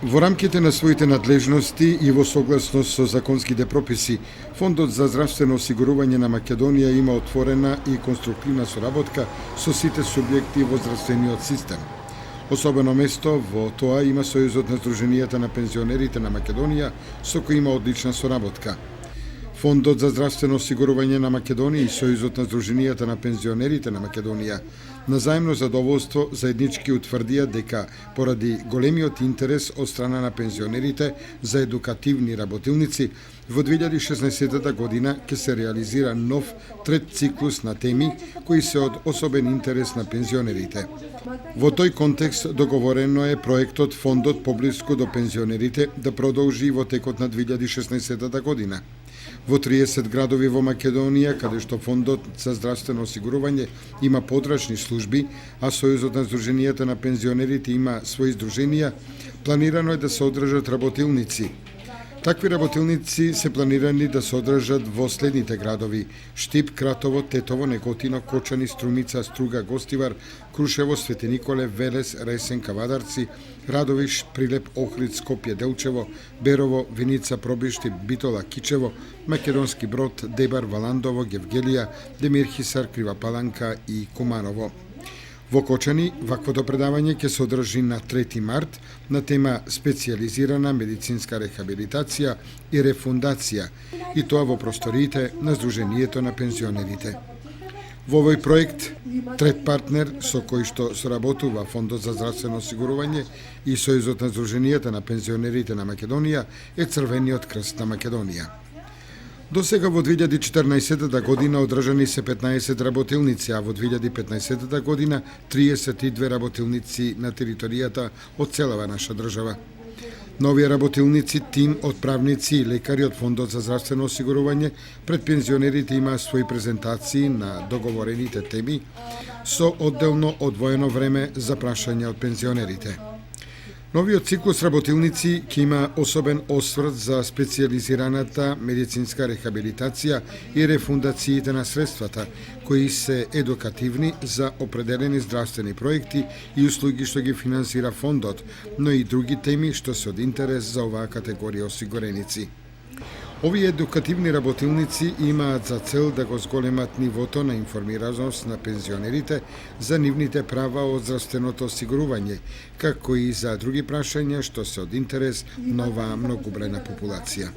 Во рамките на своите надлежности и во согласност со законските прописи, Фондот за здравствено осигурување на Македонија има отворена и конструктивна соработка со сите субјекти во здравствениот систем. Особено место во тоа има Сојузот на Сдруженијата на пензионерите на Македонија, со кој има одлична соработка. Фондот за здравствено осигурување на Македонија и Сојузот на Сдруженијата на пензионерите на Македонија на заемно задоволство заеднички утврдија дека поради големиот интерес од страна на пензионерите за едукативни работилници, во 2016 година ќе се реализира нов трет циклус на теми кои се од особен интерес на пензионерите. Во тој контекст договорено е проектот Фондот поблиску до пензионерите да продолжи во текот на 2016 година. Во 30 градови во Македонија, каде што Фондот за здравствено осигурување има подрачни служби, а Сојузот на Сдруженијата на пензионерите има свои здруженија, планирано е да се одржат работилници. Такви работилници се планирани да се одржат во следните градови: Штип, Кратово, Тетово, Неготино, Кочани, Струмица, Струга, Гостивар, Крушево, Свети Николе, Велес, Ресен, Кавадарци, Радовиш, Прилеп, Охрид, Скопје, Делчево, Берово, Виница, Пробишти, Битола, Кичево, Македонски Брод, Дебар, Валандово, Гевгелија, Демирхисар, Крива Паланка и Куманово. Во Кочани, ваквото предавање ќе се одржи на 3 март на тема специјализирана медицинска рехабилитација и рефундација, и тоа во просториите на Сдруженијето на пензионерите. Во овој проект, трет партнер со кој што соработува Фондот за здравствено осигурување и Сојузот на Сдруженијата на пензионерите на Македонија е Црвениот крст на Македонија. До сега во 2014 година одржани се 15 работилници, а во 2015 година 32 работилници на територијата од целава наша држава. Нови работилници, тим од правници и лекари од Фондот за здравствено осигурување пред пензионерите има свои презентации на договорените теми со одделно одвоено време за прашања од пензионерите. Новиот циклус работилници ќе има особен осврт за специјализираната медицинска рехабилитација и рефундациите на средствата, кои се едукативни за определени здравствени проекти и услуги што ги финансира фондот, но и други теми што се од интерес за оваа категорија осигуреници. Овие едукативни работилници имаат за цел да го зголемат нивото на информираност на пензионерите за нивните права од здравственото осигурување, како и за други прашања што се од интерес на оваа многобројна популација.